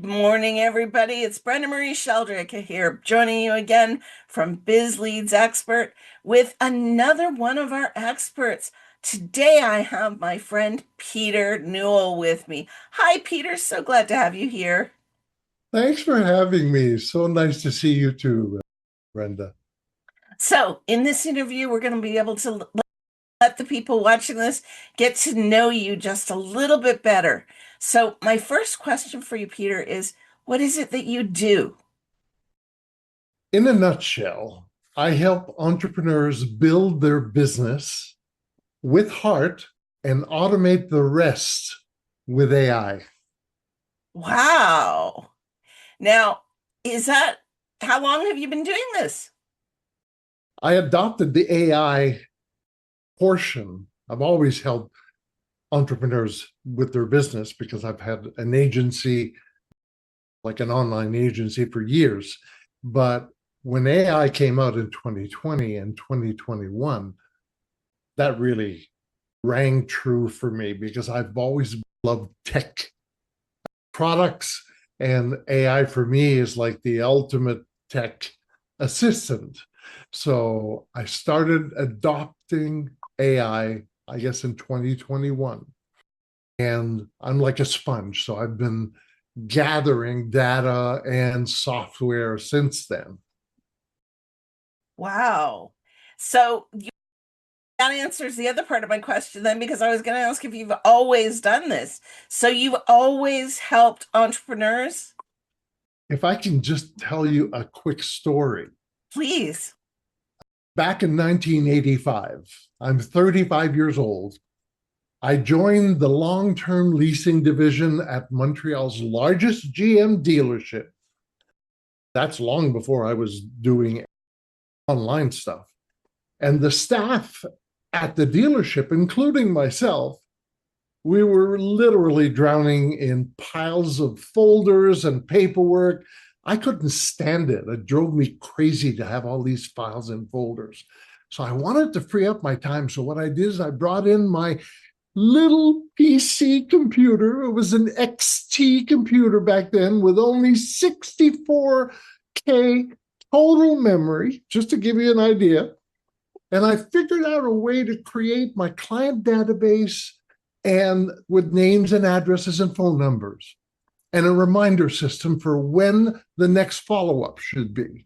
Good morning, everybody. It's Brenda Marie Sheldrick here, joining you again from Biz Leads Expert with another one of our experts. Today, I have my friend Peter Newell with me. Hi, Peter. So glad to have you here. Thanks for having me. So nice to see you too, Brenda. So, in this interview, we're going to be able to let the people watching this get to know you just a little bit better. So, my first question for you, Peter, is what is it that you do? In a nutshell, I help entrepreneurs build their business with heart and automate the rest with AI. Wow. Now, is that how long have you been doing this? I adopted the AI portion. I've always helped entrepreneurs with their business because I've had an agency, like an online agency, for years. But when AI came out in 2020 and 2021, that really rang true for me because I've always loved tech products, and AI for me is like the ultimate tech assistant. So I started adopting I guess, in 2021. And I'm like a sponge. So I've been gathering data and software since then. Wow. So that answers the other part of my question then, because I was going to ask if you've always done this. So you've always helped entrepreneurs? If I can just tell you a quick story. Please. Back in 1985, I'm 35 years old. I joined the long-term leasing division at Montreal's largest GM dealership. That's long before I was doing online stuff. And the staff at the dealership, including myself, we were literally drowning in piles of folders and paperwork. I couldn't stand it. It drove me crazy to have all these files and folders. So I wanted to free up my time. So what I did is I brought in my little PC computer. It was an XT computer back then with only 64K total memory, just to give you an idea. And I figured out a way to create my client database and with names and addresses and phone numbers and a reminder system for when the next follow-up should be.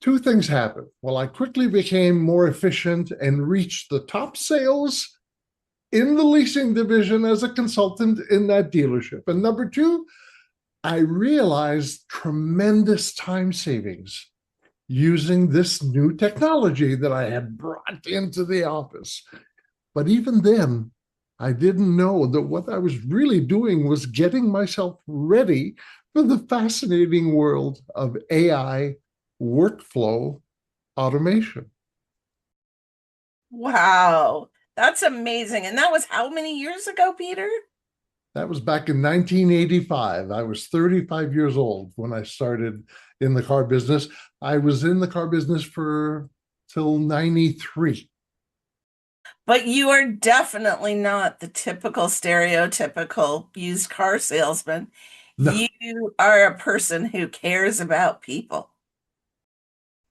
Two things happened. Well, I quickly became more efficient and reached the top sales in the leasing division as a consultant in that dealership. And number two, I realized tremendous time savings using this new technology that I had brought into the office. But even then, I didn't know that what I was really doing was getting myself ready for the fascinating world of AI workflow automation. Wow. That's amazing. And that was how many years ago, Peter? That was back in 1985. I was 35 years old when I started in the car business. I was in the car business for till 93. But you are definitely not the typical stereotypical used car salesman. No, You are a person who cares about people.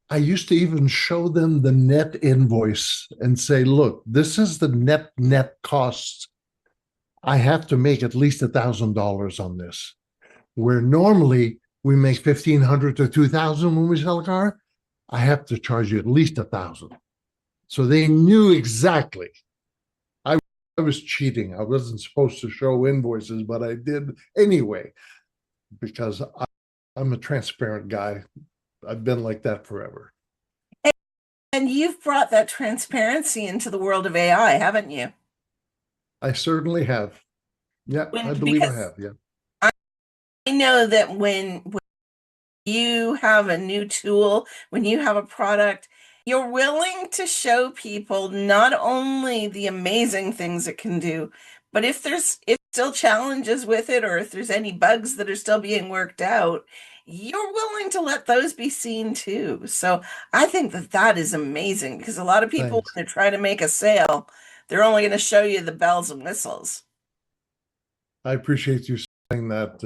I used to even show them the net invoice and say, look, this is the net costs. I have to make at least $1,000 on this. Where normally we make 1,500 to 2,000 when we sell a car, I have to charge you at least 1,000. So they knew exactly. I was cheating. I wasn't supposed to show invoices, but I did anyway because I'm a transparent guy. I've been like that forever. And you've brought that transparency into the world of AI, haven't you? I certainly have. Yeah, I believe I Because have. Yeah. I know that when you have a new tool, when you have a product, you're willing to show people not only the amazing things it can do, but if still challenges with it or if there's any bugs that are still being worked out, you're willing to let those be seen too. So I think that that is amazing because a lot of people, Thanks. when they try to make a sale, they're only going to show you the bells and whistles. I appreciate you saying that.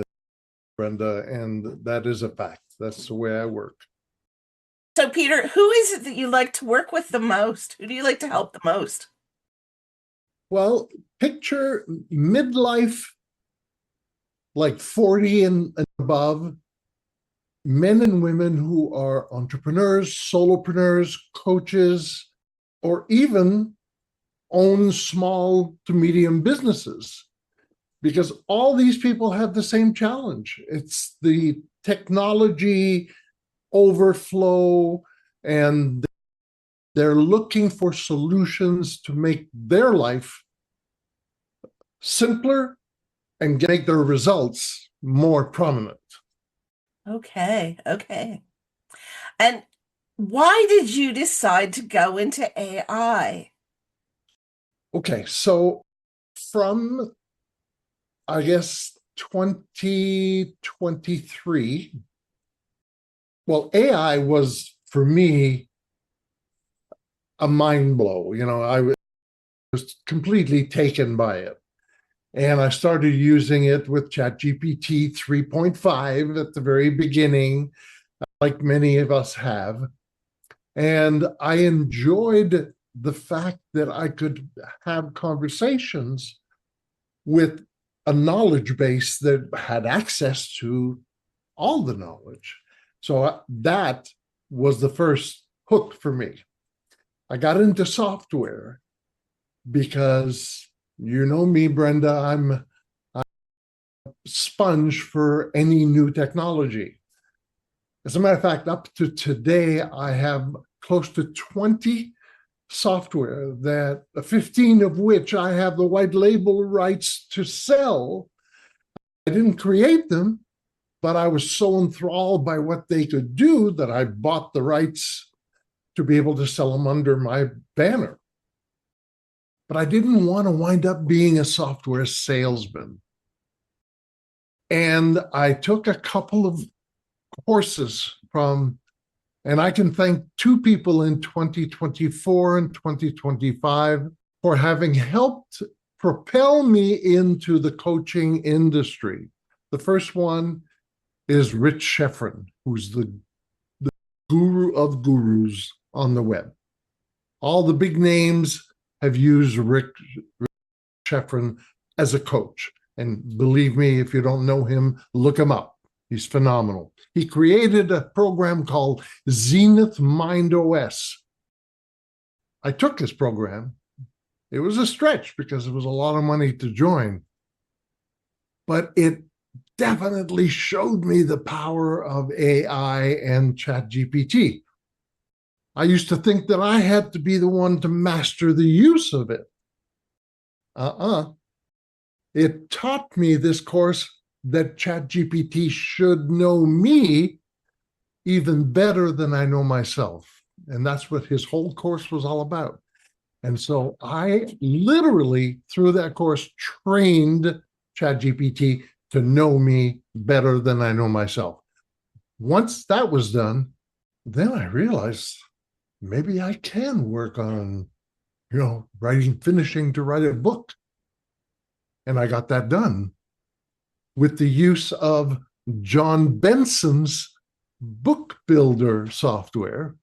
Brenda, and that is a fact. That's the way I work. So, Peter, who is it that you like to work with the most? Who do you like to help the most? Well, picture midlife, like 40 and above, men and women who are entrepreneurs, solopreneurs, coaches, or even own small to medium businesses. Because all these people have the same challenge. It's the technology overflow, and they're looking for solutions to make their life simpler and make their results more prominent. Okay, okay. And why did you decide to go into AI? Okay, so from, I guess, 2023, well, AI was for me a mind blow. I was completely taken by it. And I started using it with ChatGPT 3.5 at the very beginning, like many of us have. And I enjoyed the fact that I could have conversations with a knowledge base that had access to all the knowledge. So that was the first hook for me. I got into software because you know me, Brenda, I'm a sponge for any new technology. As a matter of fact, up to today, I have close to 20 software, that 15 of which I have the white label rights to sell. I didn't create them, but I was so enthralled by what they could do that I bought the rights to be able to sell them under my banner. But I didn't want to wind up being a software salesman. And I took a couple of courses and I can thank two people in 2024 and 2025 for having helped propel me into the coaching industry. The first one is Rich Schefren, who's the guru of gurus on the web. All the big names have used Rich Schefren as a coach. And believe me, if you don't know him, look him up. He's phenomenal. He created a program called Zenith Mind OS. I took this program. It was a stretch because it was a lot of money to join, but it definitely showed me the power of AI and ChatGPT. I used to think that I had to be the one to master the use of it. It taught me, this course, that ChatGPT should know me even better than I know myself. And that's what his whole course was all about. And so I literally, through that course, trained ChatGPT to know me better than I know myself. Once that was done, then I realized maybe I can work on, finishing to write a book. And I got that done with the use of John Benson's book builder software,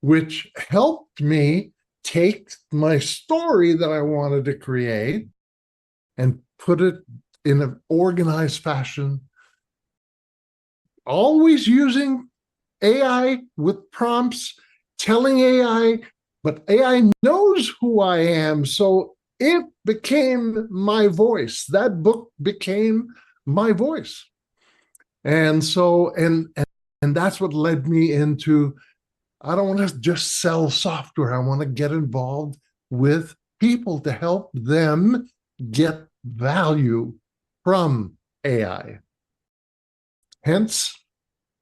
which helped me take my story that I wanted to create and put it in an organized fashion, always using AI with prompts, telling AI, but AI knows who I am. So it became my voice. That book became my voice. And so, and that's what led me into, I don't want to just sell software. I want to get involved with people to help them get value from AI. Hence,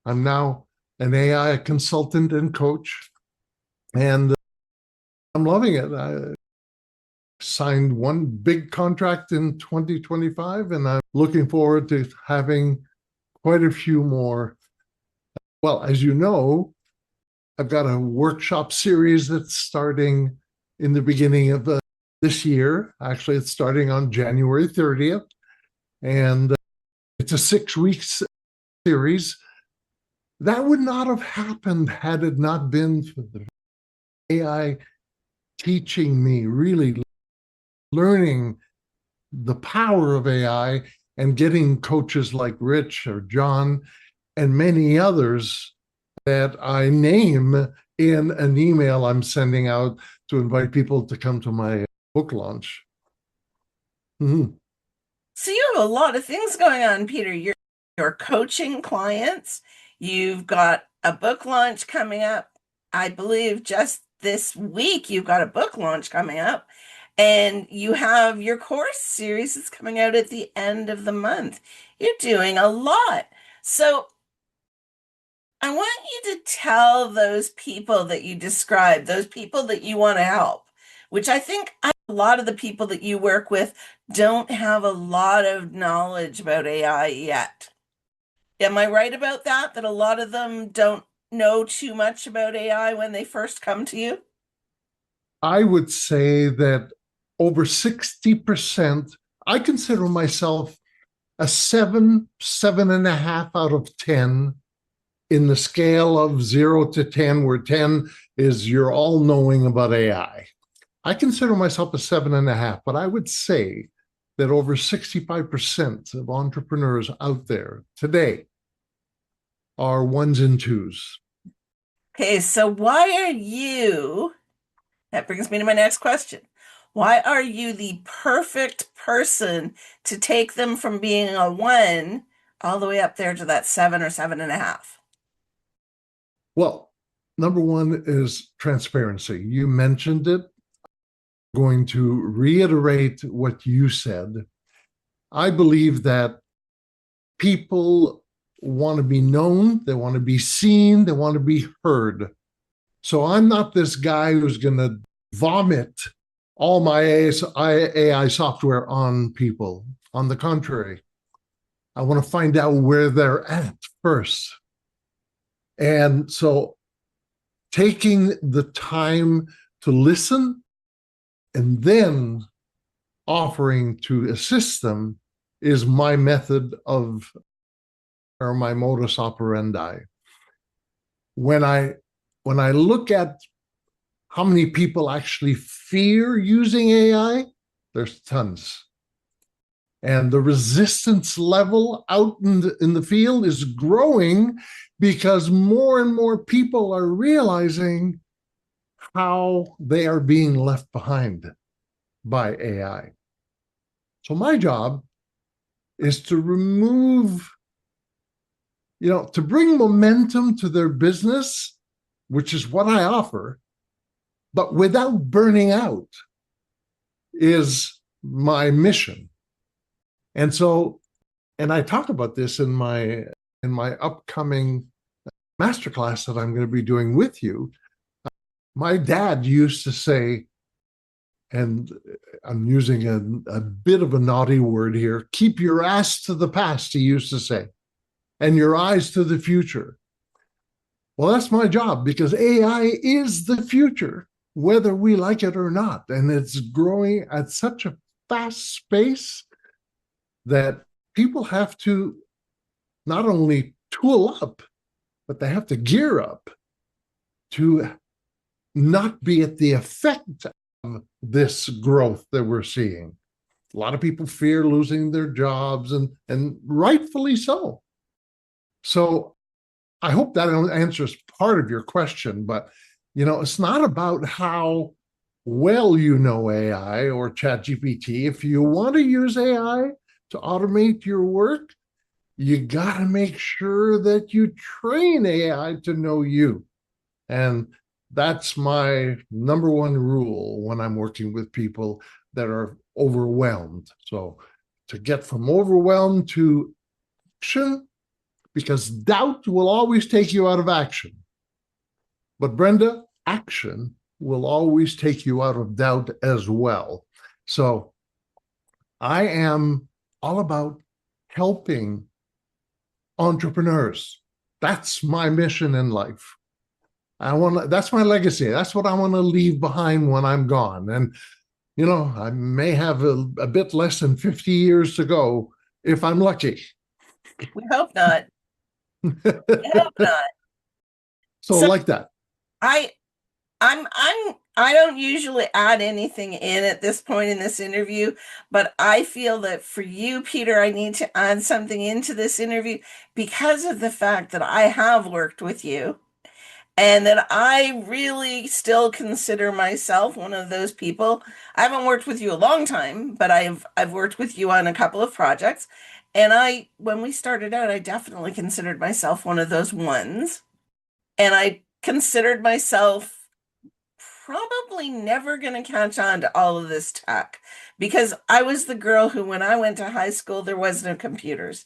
I'm now an AI consultant and coach, and I'm loving it. I signed one big contract in 2025, and I'm looking forward to having quite a few more. Well, as you know, I've got a workshop series that's starting in the beginning of this year. Actually, it's starting on January 30th. And It's a 6-week series. That would not have happened had it not been for the AI teaching me, really learning the power of AI and getting coaches like Rich or John and many others that I name in an email I'm sending out to invite people to come to my book launch. Mm-hmm. So you have a lot of things going on, Peter. You're coaching clients. You've got a book launch coming up. I believe just this week you've got a book launch coming up. And you have your course series that's coming out at the end of the month. You're doing a lot. So I want you to tell those people that you describe, those people that you want to help, which I think a lot of the people that you work with don't have a lot of knowledge about AI yet. Am I right about that? That a lot of them don't know too much about AI when they first come to you? I would say that over 60%, I consider myself a 7.5 out of 10 in the scale of 0 to 10, where 10 is you're all knowing about AI. I consider myself a 7.5, but I would say that over 65% of entrepreneurs out there today are ones and twos. Okay, so why are you, that brings me to my next question. Why are you the perfect person to take them from being a 1 all the way up there to that 7 or 7.5? Well, number one is transparency. You mentioned it. I'm going to reiterate what you said. I believe that people want to be known, they want to be seen, they want to be heard. So I'm not this guy who's going to vomit all my AI software on people. On the contrary, I want to find out where they're at first. And so taking the time to listen and then offering to assist them is my method of, or my modus operandi. When I look at how many people actually fear using AI, there's tons. And the resistance level out in the field is growing because more and more people are realizing how they are being left behind by AI. So my job is to remove, to bring momentum to their business, which is what I offer, but without burning out is my mission. And so, and I talk about this in my upcoming masterclass that I'm going to be doing with you. My dad used to say, and I'm using a bit of a naughty word here, keep your ass to the past, he used to say, and your eyes to the future. Well, that's my job because AI is the future, whether we like it or not. And it's growing at such a fast pace that people have to not only tool up, but they have to gear up to not be at the effect of this growth that we're seeing. A lot of people fear losing their jobs, and rightfully so. So I hope that answers part of your question, but it's not about how well you know AI or ChatGPT. If you want to use AI to automate your work, you got to make sure that you train AI to know you. And that's my number one rule when I'm working with people that are overwhelmed. So to get from overwhelmed to action, because doubt will always take you out of action. But Brenda, action will always take you out of doubt as well. So I am all about helping entrepreneurs. That's my mission in life. That's my legacy. That's what I want to leave behind when I'm gone. And, I may have a bit less than 50 years to go if I'm lucky. We hope not. We hope not. So So like that. I I don't usually add anything in at this point in this interview, but I feel that for you, Peter, I need to add something into this interview because of the fact that I have worked with you and that I really still consider myself one of those people. I haven't worked with you a long time, but I've worked with you on a couple of projects. And when we started out, I definitely considered myself one of those ones. And I considered myself probably never going to catch on to all of this tech because I was the girl who, when I went to high school, there was no computers.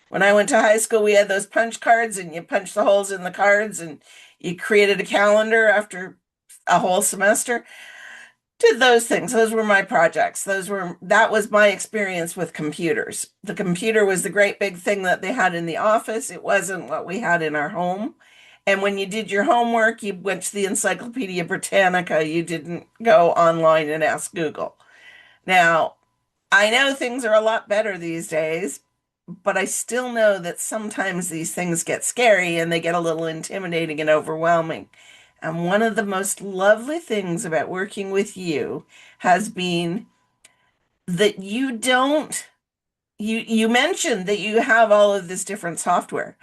When I went to high school, we had those punch cards and you punched the holes in the cards and you created a calendar after a whole semester. Did those things. Those were my projects. That was my experience with computers. The computer was the great big thing that they had in the office. It wasn't what we had in our home. And when you did your homework, you went to the Encyclopedia Britannica. You didn't go online and ask Google. Now, I know things are a lot better these days, but I still know that sometimes these things get scary and they get a little intimidating and overwhelming. And one of the most lovely things about working with you has been that you mentioned that you have all of this different software,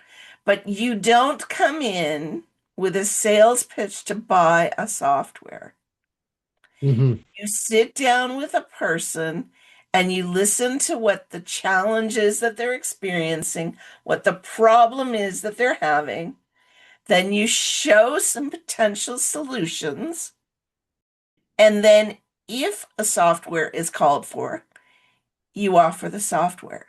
but you don't come in with a sales pitch to buy a software. Mhm. You sit down with a person and you listen to what the challenge is that they're experiencing, what the problem is that they're having. Then you show some potential solutions. And then, if a software is called for, you offer the software.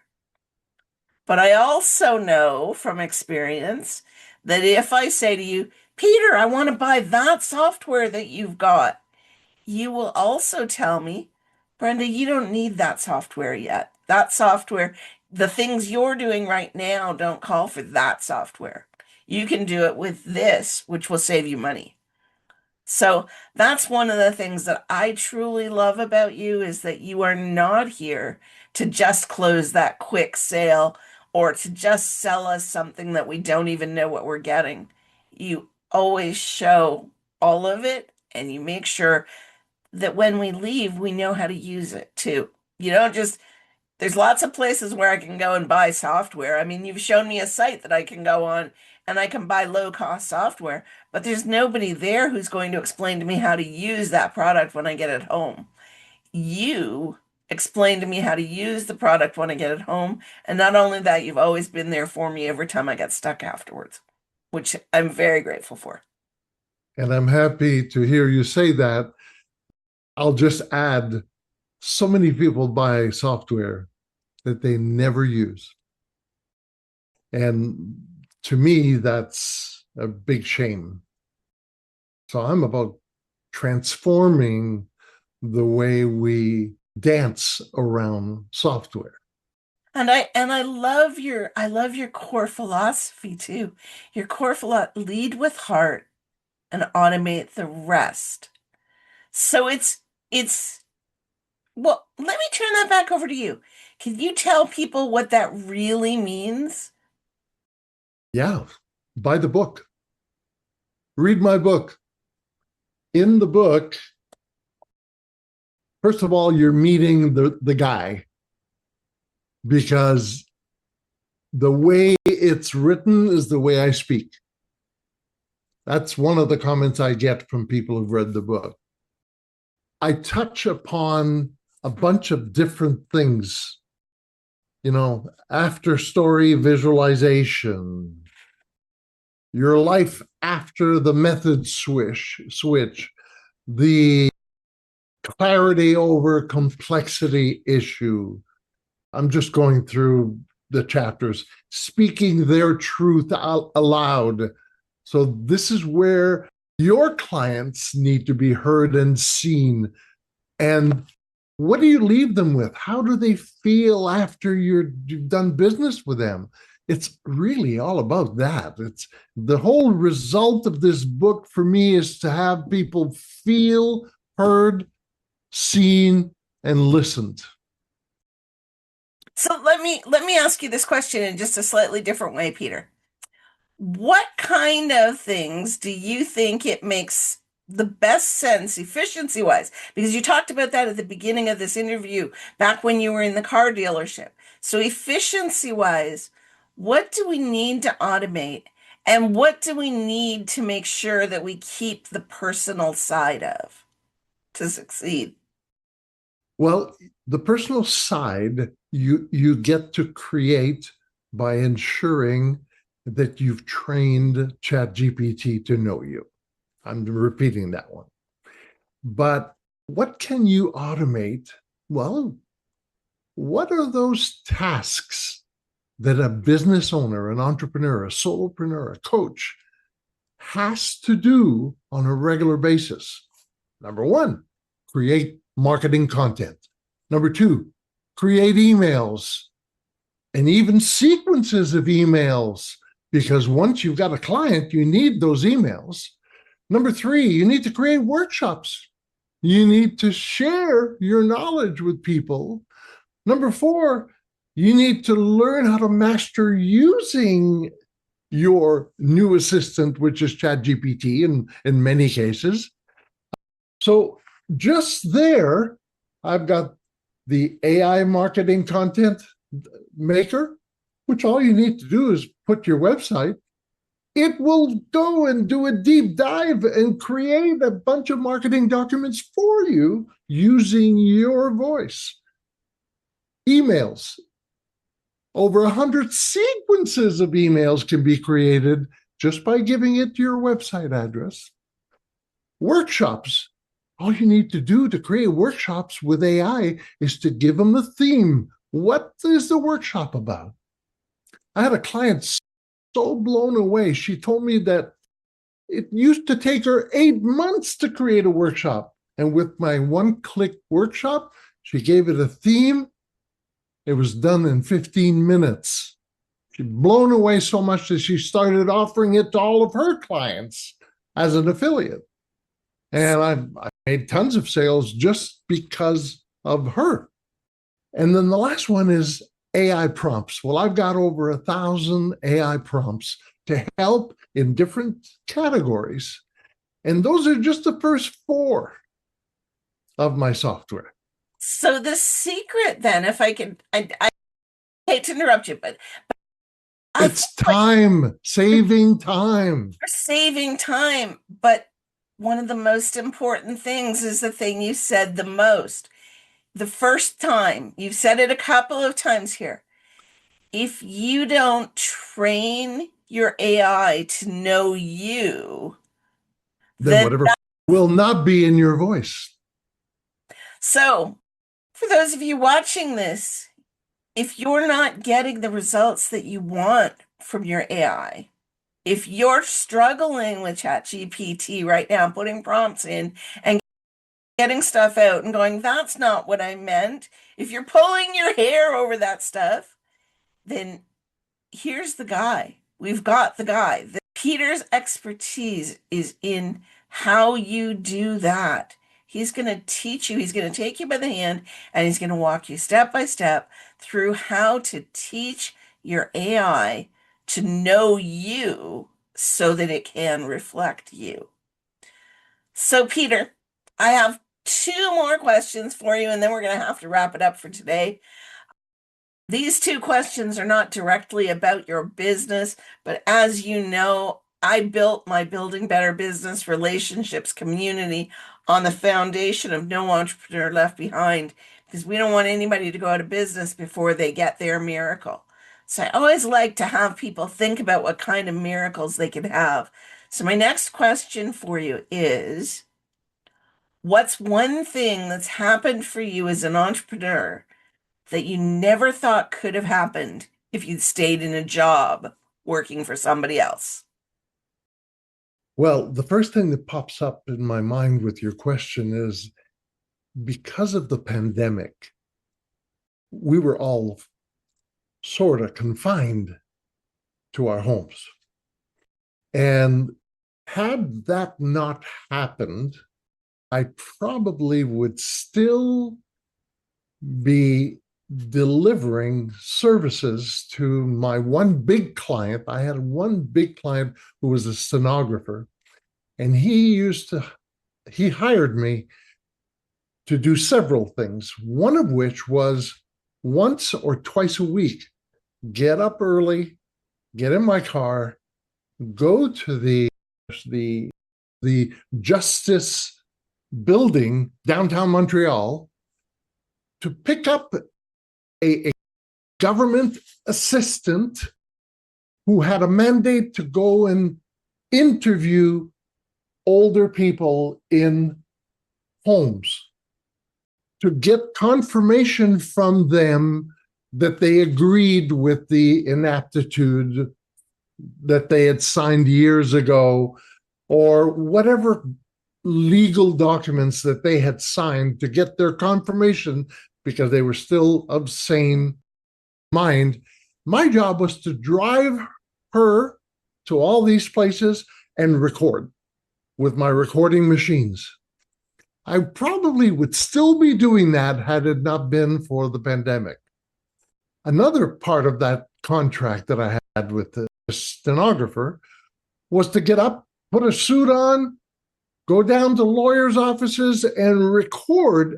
But I also know from experience that if I say to you, Peter, I want to buy that software that you've got, you will also tell me, Brenda, you don't need that software yet. That software, the things you're doing right now don't call for that software. You can do it with this, which will save you money. So that's one of the things that I truly love about you is that you are not here to just close that quick sale or to just sell us something that we don't even know what we're getting. You always show all of it and you make sure that when we leave, we know how to use it too. You don't just, there's lots of places where I can go and buy software. I mean, you've shown me a site that I can go on and I can buy low cost software, but there's nobody there who's going to explain to me how to use that product when I get it home. You explain to me how to use the product when I get it home. And not only that, you've always been there for me every time I get stuck afterwards, which I'm very grateful for. And I'm happy to hear you say that. I'll just add so many people buy software that they never use. And to me, that's a big shame. So I'm about transforming the way we dance around software. I love your core philosophy too. Your core philosophy, lead with heart and automate the rest. So it's well, let me turn that back over to you. Can you tell people what that really means? Yeah, buy the book, read my book. In the book, first of all, you're meeting the guy because the way it's written is the way I speak. That's one of the comments I get from people who've read the book. I touch upon a bunch of different things, after story visualization, your life after the method switch, the clarity over complexity issue. I'm just going through the chapters, speaking their truth out aloud. So this is where your clients need to be heard and seen. And what do you leave them with? How do they feel after you've done business with them? It's really all about that. It's the whole result of this book for me is to have people feel heard, seen, and listened. So let me ask you this question in just a slightly different way, Peter. What kind of things do you think it makes the best sense efficiency wise? Because you talked about that at the beginning of this interview, back when you were in the car dealership. So, efficiency wise, what do we need to automate? And what do we need to make sure that we keep the personal side of to succeed? Well, the personal side you get to create by ensuring that you've trained ChatGPT to know you. I'm repeating that one. But what can you automate? Well, what are those tasks that a business owner, an entrepreneur, a solopreneur, a coach has to do on a regular basis? Number one, create marketing content. Number two, create emails and even sequences of emails, because once you've got a client, you need those emails. Number three, you need to create workshops. You need to share your knowledge with people. Number four, you need to learn how to master using your new assistant, which is ChatGPT in many cases. So just there, I've got the AI marketing content maker, which all you need to do is put your website. It will go and do a deep dive and create a bunch of marketing documents for you using your voice. Emails. Over 100 sequences of emails can be created just by giving it your website address. Workshops. All you need to do to create workshops with AI is to give them a theme. What is the workshop about? I had a client so blown away. She told me that it used to take her 8 months to create a workshop. And with my one-click workshop, she gave it a theme. It was done in 15 minutes. She blown away so much that she started offering it to all of her clients as an affiliate. And I made tons of sales just because of her. And then the last one is AI prompts. Well, I've got over 1,000 AI prompts to help in different categories. And those are just the first four of my software. So, the secret then, if I can, I hate to interrupt you, but I feel It's like time, saving time. you're saving time. But one of the most important things is the thing you said the most. The first time, you've said it a couple of times here. If you don't train your AI to know you, Then then whatever will not be in your voice. so for those of you watching this, if you're not getting the results that you want from your AI, if you're struggling with ChatGPT right now, putting prompts in and getting stuff out and going, that's not what I meant. If you're pulling your hair over that stuff, then here's the guy. We've got the guy. Peter's expertise is in how you do that. He's going to teach you, he's going to take you by the hand, and he's going to walk you step by step through how to teach your AI to know you so that it can reflect you. So, Peter, I have two more questions for you, and then we're going to have to wrap it up for today. These two questions are not directly about your business, but as you know, I built my Building Better Business Relationships community on the foundation of no entrepreneur left behind, because we don't want anybody to go out of business before they get their miracle. So I always like to have people think about what kind of miracles they could have. So my next question for you is, what's one thing that's happened for you as an entrepreneur that you never thought could have happened if you'd stayed in a job working for somebody else? Well, the first thing that pops up in my mind with your question is because of the pandemic, we were all sort of confined to our homes. And had that not happened, I probably would still be delivering services to my one big client. I had one big client who was a stenographer, and he hired me to do several things, one of which was once or twice a week, get up early, get in my car, go to the Justice building downtown Montreal to pick up a government assistant who had a mandate to go and interview older people in homes to get confirmation from them that they agreed with the inaptitude that they had signed years ago, or whatever legal documents that they had signed to get their confirmation because they were still of sane mind. My job was to drive her to all these places and record with my recording machines. I probably would still be doing that had it not been for the pandemic. Another part of that contract that I had with the stenographer was to get up, put a suit on, go down to lawyers' offices and record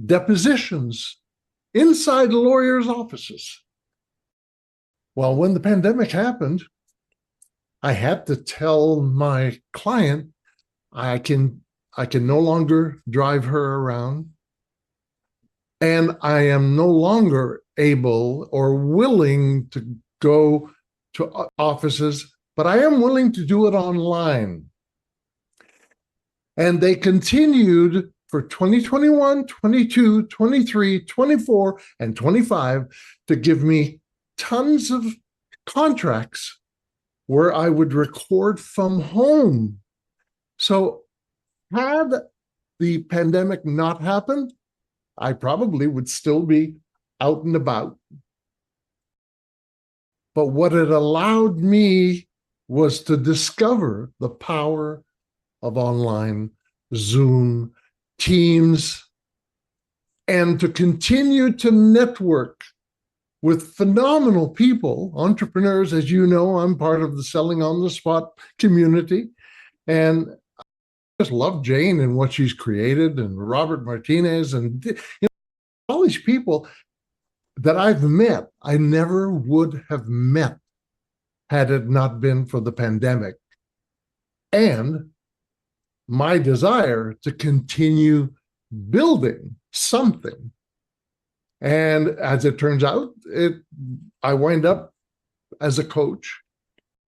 depositions inside lawyers' offices. Well, when the pandemic happened, I had to tell my client, I can no longer drive her around, and I am no longer able or willing to go to offices, but I am willing to do it online. And they continued for 2021, 22, 23, 24, and 25 to give me tons of contracts where I would record from home. So had the pandemic not happened, I probably would still be out and about. But what it allowed me was to discover the power of online, Zoom, Teams, and to continue to network with phenomenal people, entrepreneurs. As you know, I'm part of the Selling on the Spot community. And I just love Jane and what she's created, and Robert Martinez, and all these people that I've met, I never would have met had it not been for the pandemic. And my desire to continue building something. And as it turns out, I wind up as a coach.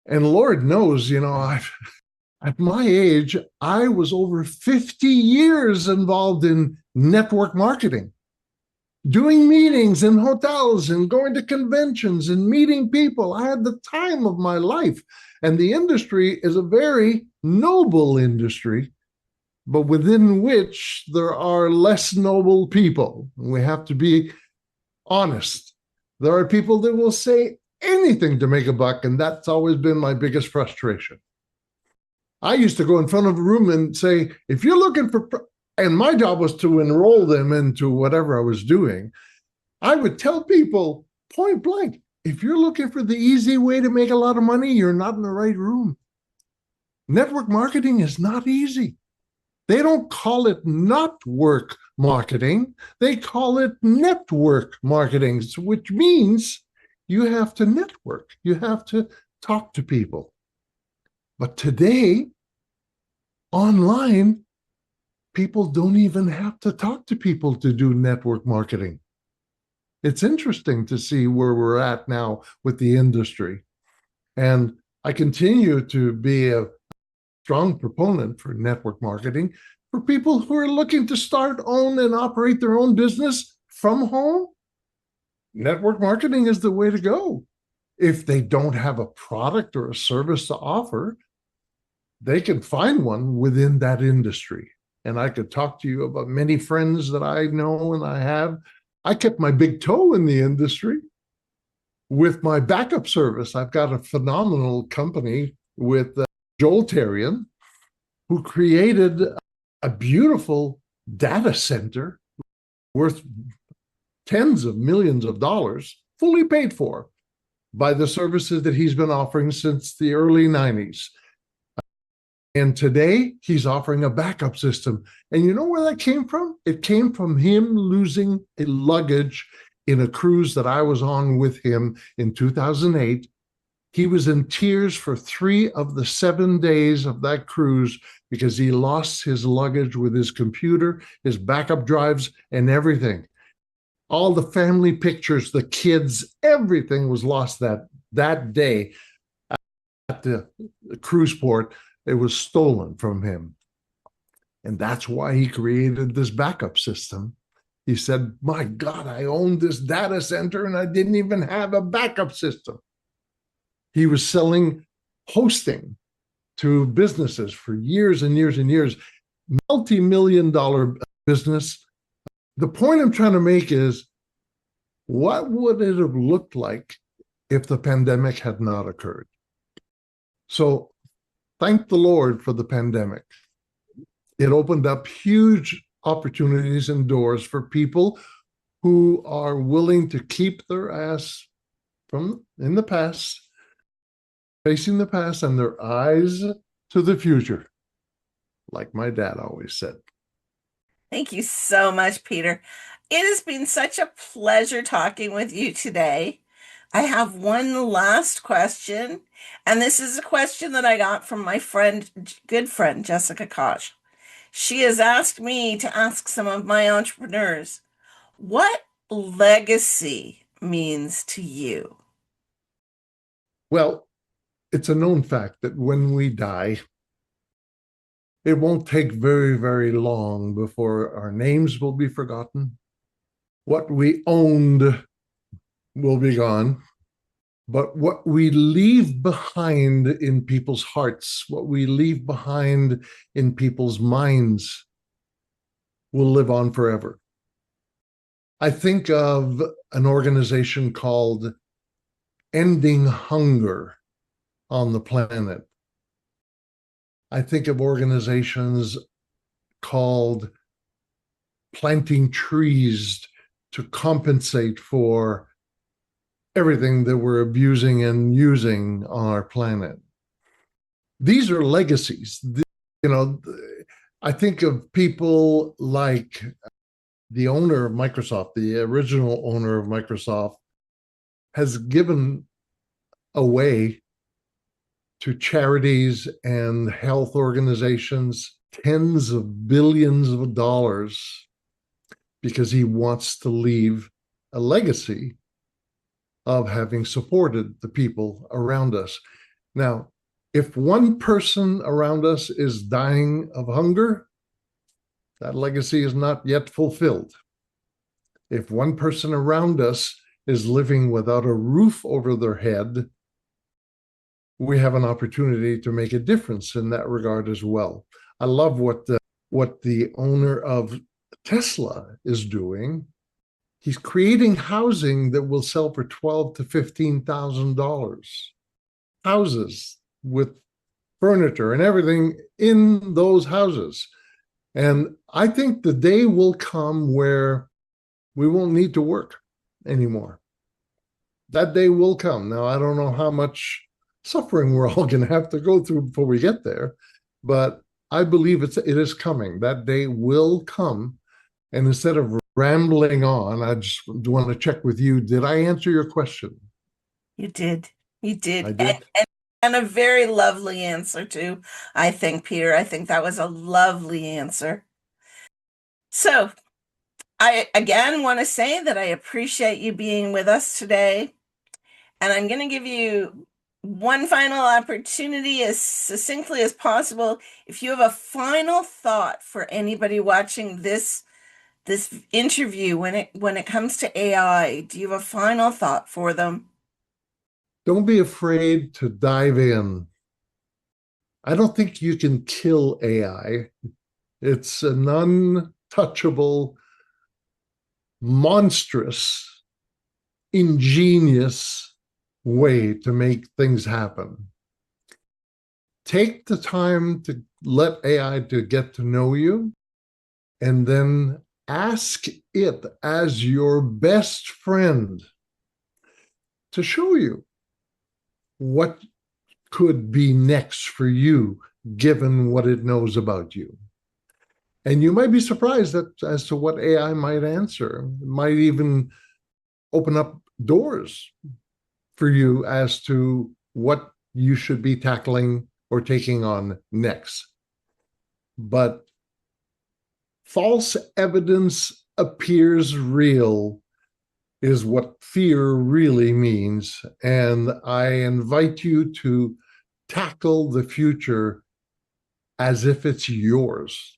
And Lord knows, at my age, I was over 50 years involved in network marketing, doing meetings in hotels and going to conventions and meeting people. I had the time of my life. And the industry is a very noble industry, but within which there are less noble people. We have to be honest. There are people that will say anything to make a buck, and that's always been my biggest frustration. I used to go in front of a room and say, if you're looking for, and my job was to enroll them into whatever I was doing, I would tell people point blank, if you're looking for the easy way to make a lot of money, you're not in the right room. Network marketing is not easy. They don't call it not work marketing. They call it network marketing, which means you have to network. You have to talk to people. But today, online, people don't even have to talk to people to do network marketing. It's interesting to see where we're at now with the industry. And I continue to be a strong proponent for network marketing for people who are looking to start, own, and operate their own business from home. Network marketing is the way to go. If they don't have a product or a service to offer, they can find one within that industry. And I could talk to you about many friends that I know and I have. I kept my big toe in the industry with my backup service. I've got a phenomenal company with Joel Terrian, who created a beautiful data center worth tens of millions of dollars, fully paid for by the services that he's been offering since the early 90s. And today he's offering a backup system. And you know where that came from? It came from him losing a luggage in a cruise that I was on with him in 2008. He was in tears for 3 of the 7 days of that cruise because he lost his luggage with his computer, his backup drives, and everything. All the family pictures, the kids, everything was lost that day at the cruise port. It was stolen from him. And that's why he created this backup system. He said, my God, I owned this data center and I didn't even have a backup system. He was selling hosting to businesses for years and years and years, multi-million-dollar business. The point I'm trying to make is, what would it have looked like if the pandemic had not occurred? So thank the Lord for the pandemic. It opened up huge opportunities and doors for people who are willing to keep their ass from in the past, facing the past, and their eyes to the future, like my dad always said. Thank you so much, Peter. It has been such a pleasure talking with you today. I have one last question, and this is a question that I got from my good friend, Jessica Koch. She has asked me to ask some of my entrepreneurs, what legacy means to you? Well, it's a known fact that when we die, it won't take very, very long before our names will be forgotten. What we owned will be gone. But what we leave behind in people's hearts, what we leave behind in people's minds, will live on forever. I think of an organization called Ending Hunger on the Planet. I think of organizations called Planting Trees to compensate for everything that we're abusing and using on our planet. These are legacies. I think of people like the owner of Microsoft, the original owner of Microsoft, has given away to charities and health organizations tens of billions of dollars because he wants to leave a legacy of having supported the people around us. Now, if one person around us is dying of hunger, that legacy is not yet fulfilled. If one person around us is living without a roof over their head, we have an opportunity to make a difference in that regard as well. I love what the owner of Tesla is doing. He's creating housing that will sell for $12,000 to $15,000. Houses with furniture and everything in those houses. And I think the day will come where we won't need to work anymore. That day will come. Now, I don't know how much suffering we're all going to have to go through before we get there, but I believe it is coming. That day will come. And instead of rambling on, I just want to check with you. Did I answer your question? You did. You did. I did. And a very lovely answer, too, I think, Peter. I think that was a lovely answer. So, I again want to say that I appreciate you being with us today. And I'm going to give you one final opportunity as succinctly as possible. If you have a final thought for anybody watching this interview when it comes to AI, do you have a final thought for them? Don't be afraid to dive in. I don't think you can kill AI. It's an untouchable, monstrous, ingenious way to make things happen. Take the time to let AI to get to know you, and then ask it as your best friend to show you what could be next for you, given what it knows about you. And you might be surprised as to what AI might answer. It might even open up doors for you as to what you should be tackling or taking on next. But false evidence appears real is what fear really means. And I invite you to tackle the future as if it's yours,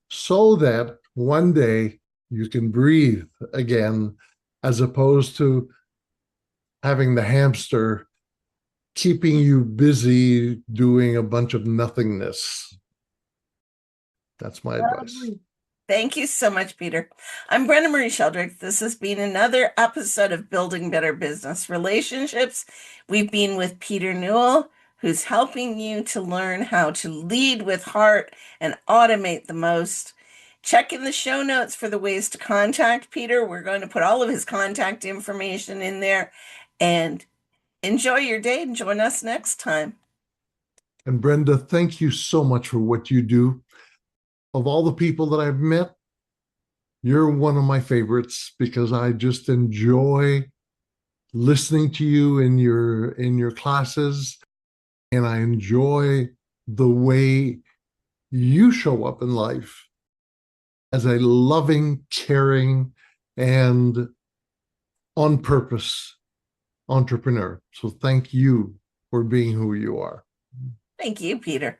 so that one day you can breathe again, as opposed to having the hamster keeping you busy doing a bunch of nothingness. That's my advice. Thank you so much, Peter. I'm Brenda Marie Sheldrick. This has been another episode of Building Better Business Relationships. We've been with Peter Newell, who's helping you to learn how to lead with heart and automate the most. Check in the show notes for the ways to contact Peter. We're going to put all of his contact information in there. And enjoy your day and join us next time. And Brenda, thank you so much for what you do. Of all the people that I've met, you're one of my favorites because I just enjoy listening to you in your classes, and I enjoy the way you show up in life as a loving, caring, and on purpose entrepreneur. So thank you for being who you are. Thank you, Peter.